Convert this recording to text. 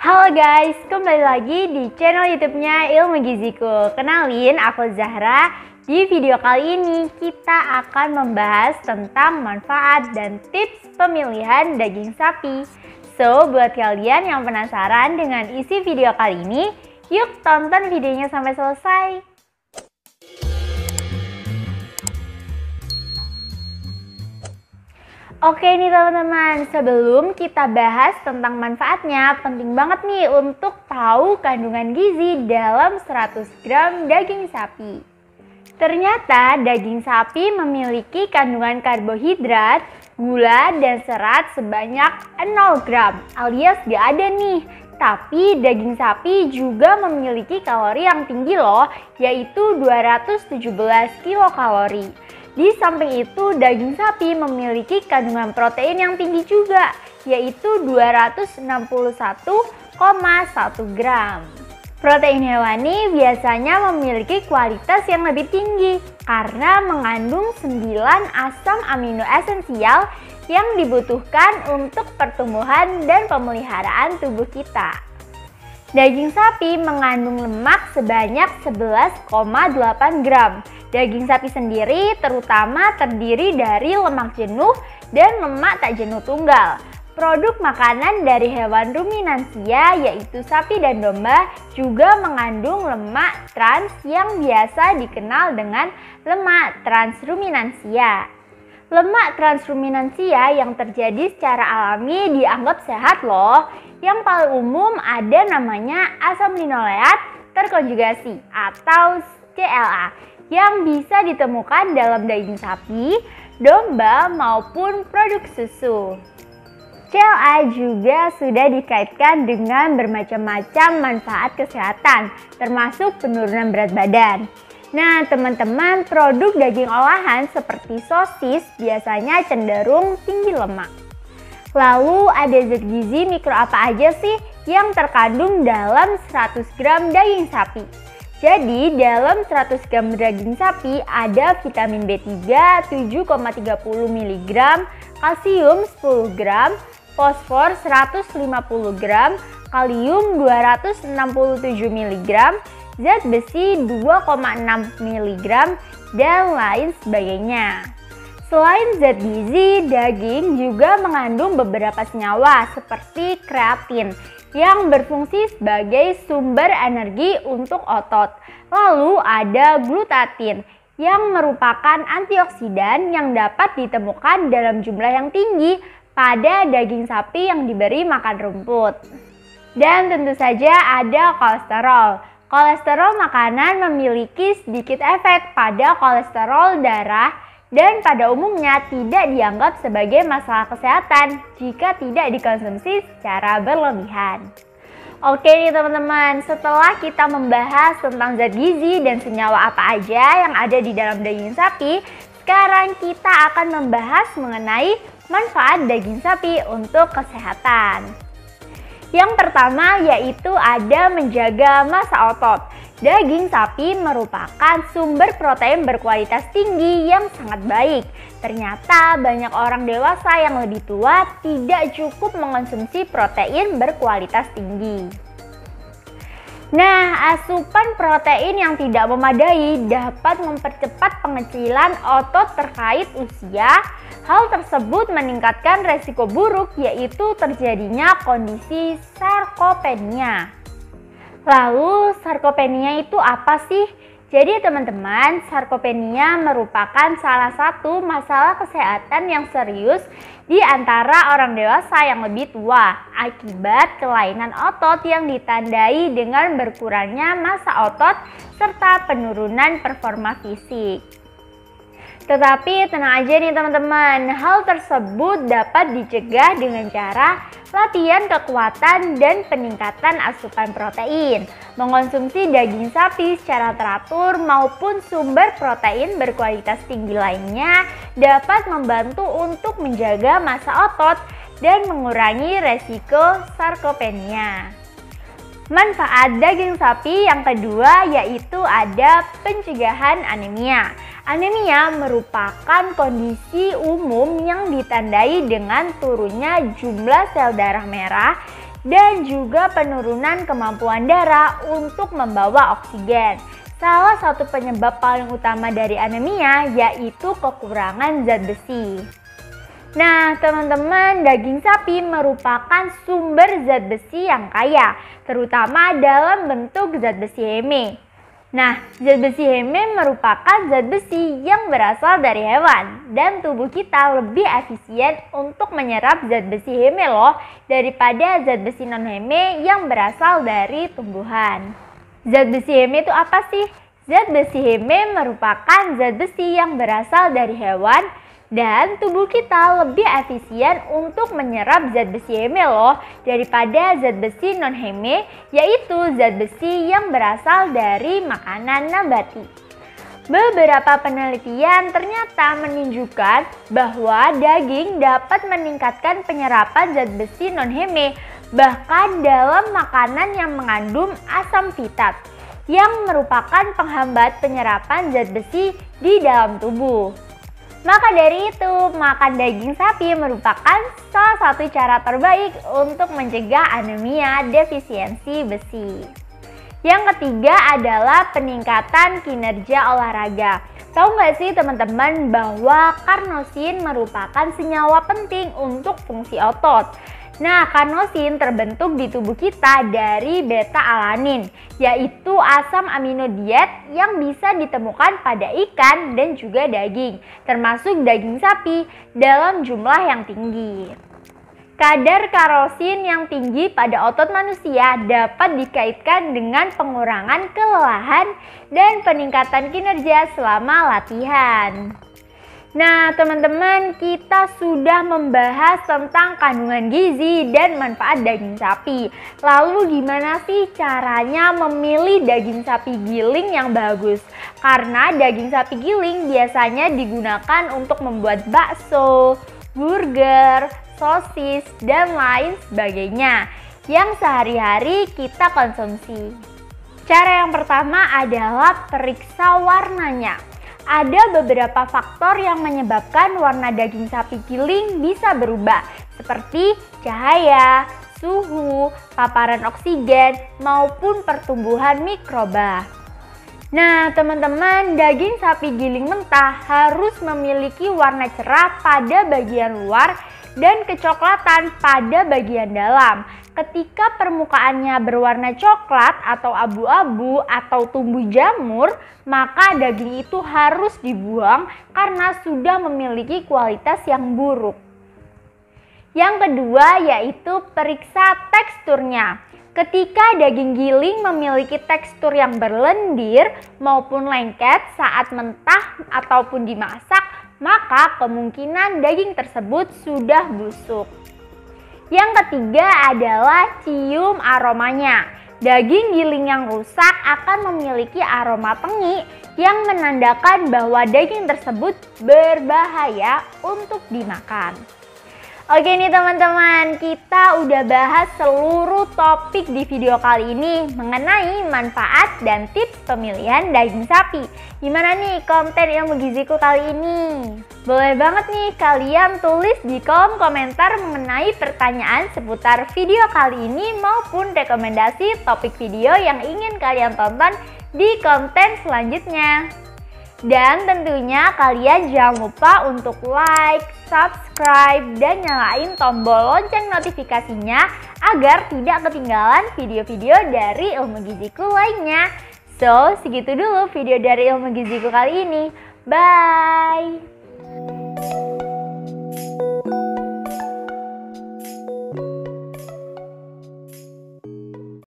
Halo guys, kembali lagi di channel YouTube-nya Ilmu Giziku. Kenalin, aku Zahra. Di video kali ini kita akan membahas tentang manfaat dan tips pemilihan daging sapi. So, buat kalian yang penasaran dengan isi video kali ini, yuk tonton videonya sampai selesai. Oke nih teman-teman, sebelum kita bahas tentang manfaatnya, penting banget nih untuk tahu kandungan gizi dalam 100 gram daging sapi. Ternyata daging sapi memiliki kandungan karbohidrat, gula, dan serat sebanyak 0 gram, alias gak ada nih. Tapi daging sapi juga memiliki kalori yang tinggi loh, yaitu 217 kilokalori. Di samping itu, daging sapi memiliki kandungan protein yang tinggi juga, yaitu 261,1 gram. Protein hewani biasanya memiliki kualitas yang lebih tinggi karena mengandung 9 asam amino esensial yang dibutuhkan untuk pertumbuhan dan pemeliharaan tubuh kita. Daging sapi mengandung lemak sebanyak 11,8 gram. Daging sapi sendiri terutama terdiri dari lemak jenuh dan lemak tak jenuh tunggal. Produk makanan dari hewan ruminansia yaitu sapi dan domba juga mengandung lemak trans yang biasa dikenal dengan lemak transruminansia. Lemak transruminansia yang terjadi secara alami dianggap sehat loh. Yang paling umum ada namanya asam linoleat terkonjugasi atau CLA yang bisa ditemukan dalam daging sapi, domba maupun produk susu. CLA juga sudah dikaitkan dengan bermacam-macam manfaat kesehatan, termasuk penurunan berat badan. Nah teman-teman, produk daging olahan seperti sosis biasanya cenderung tinggi lemak. Lalu ada zat gizi mikro apa aja sih yang terkandung dalam 100 gram daging sapi? Jadi dalam 100 gram daging sapi ada vitamin B3 7,30 mg, kalsium 10 gram, fosfor 150 gram, kalium 267 mg, zat besi 2,6 mg, dan lain sebagainya. Selain zat gizi, daging juga mengandung beberapa senyawa seperti kreatin yang berfungsi sebagai sumber energi untuk otot. Lalu ada glutatin yang merupakan antioksidan yang dapat ditemukan dalam jumlah yang tinggi pada daging sapi yang diberi makan rumput. Dan tentu saja ada kolesterol. Kolesterol makanan memiliki sedikit efek pada kolesterol darah dan pada umumnya tidak dianggap sebagai masalah kesehatan jika tidak dikonsumsi secara berlebihan. Oke nih teman-teman, setelah kita membahas tentang zat gizi dan senyawa apa aja yang ada di dalam daging sapi, sekarang kita akan membahas mengenai manfaat daging sapi untuk kesehatan. Yang pertama yaitu ada menjaga massa otot. Daging sapi merupakan sumber protein berkualitas tinggi yang sangat baik. Ternyata banyak orang dewasa yang lebih tua tidak cukup mengonsumsi protein berkualitas tinggi. Nah, asupan protein yang tidak memadai dapat mempercepat pengecilan otot terkait usia. Hal tersebut meningkatkan resiko buruk yaitu terjadinya kondisi sarkopenia. Lalu sarkopenia itu apa sih? Jadi teman-teman, sarkopenia merupakan salah satu masalah kesehatan yang serius di antara orang dewasa yang lebih tua akibat kelainan otot yang ditandai dengan berkurangnya massa otot serta penurunan performa fisik. Tetapi tenang aja nih teman-teman, hal tersebut dapat dicegah dengan cara latihan kekuatan dan peningkatan asupan protein. Mengonsumsi daging sapi secara teratur maupun sumber protein berkualitas tinggi lainnya dapat membantu untuk menjaga massa otot dan mengurangi resiko sarkopenia. Manfaat daging sapi yang kedua yaitu ada pencegahan anemia. Anemia merupakan kondisi umum yang ditandai dengan turunnya jumlah sel darah merah dan juga penurunan kemampuan darah untuk membawa oksigen. Salah satu penyebab paling utama dari anemia yaitu kekurangan zat besi. Nah, teman-teman, daging sapi merupakan sumber zat besi yang kaya, terutama dalam bentuk zat besi Heme. Nah, zat besi Heme merupakan zat besi yang berasal dari hewan, dan tubuh kita lebih efisien untuk menyerap zat besi Heme loh daripada zat besi non-Heme yang berasal dari tumbuhan. Zat besi Heme itu apa sih? Zat besi Heme merupakan zat besi yang berasal dari hewan, dan tubuh kita lebih efisien untuk menyerap zat besi Heme loh daripada zat besi non-Heme, yaitu zat besi yang berasal dari makanan nabati. Beberapa penelitian ternyata menunjukkan bahwa daging dapat meningkatkan penyerapan zat besi non-Heme bahkan dalam makanan yang mengandung asam fitat, yang merupakan penghambat penyerapan zat besi di dalam tubuh. Maka dari itu, makan daging sapi merupakan salah satu cara terbaik untuk mencegah anemia defisiensi besi. Yang ketiga adalah peningkatan kinerja olahraga. Tahu nggak sih teman-teman bahwa karnosin merupakan senyawa penting untuk fungsi otot? Nah, karnosin terbentuk di tubuh kita dari beta-alanin, yaitu asam amino diet yang bisa ditemukan pada ikan dan juga daging, termasuk daging sapi dalam jumlah yang tinggi. Kadar karnosin yang tinggi pada otot manusia dapat dikaitkan dengan pengurangan kelelahan dan peningkatan kinerja selama latihan. Nah, teman-teman, kita sudah membahas tentang kandungan gizi dan manfaat daging sapi. Lalu gimana sih caranya memilih daging sapi giling yang bagus? Karena daging sapi giling biasanya digunakan untuk membuat bakso, burger, sosis, dan lain sebagainya yang sehari-hari kita konsumsi. Cara yang pertama adalah periksa warnanya. Ada beberapa faktor yang menyebabkan warna daging sapi giling bisa berubah, seperti cahaya, suhu, paparan oksigen, maupun pertumbuhan mikroba. Nah, teman-teman, daging sapi giling mentah harus memiliki warna cerah pada bagian luar dan kecoklatan pada bagian dalam. Ketika permukaannya berwarna coklat atau abu-abu atau tumbuh jamur, maka daging itu harus dibuang karena sudah memiliki kualitas yang buruk. Yang kedua yaitu periksa teksturnya. Ketika daging giling memiliki tekstur yang berlendir maupun lengket saat mentah ataupun dimasak, maka kemungkinan daging tersebut sudah busuk. Yang ketiga adalah cium aromanya. Daging giling yang rusak akan memiliki aroma tengi yang menandakan bahwa daging tersebut berbahaya untuk dimakan. Oke nih teman-teman, kita udah bahas seluruh topik di video kali ini mengenai manfaat dan tips pemilihan daging sapi. Gimana nih konten ilmu giziku kali ini? Boleh banget nih kalian tulis di kolom komentar mengenai pertanyaan seputar video kali ini maupun rekomendasi topik video yang ingin kalian tonton di konten selanjutnya. Dan tentunya kalian jangan lupa untuk like, subscribe, dan nyalain tombol lonceng notifikasinya agar tidak ketinggalan video-video dari ilmu giziku lainnya. So, segitu dulu video dari ilmu giziku kali ini. Bye!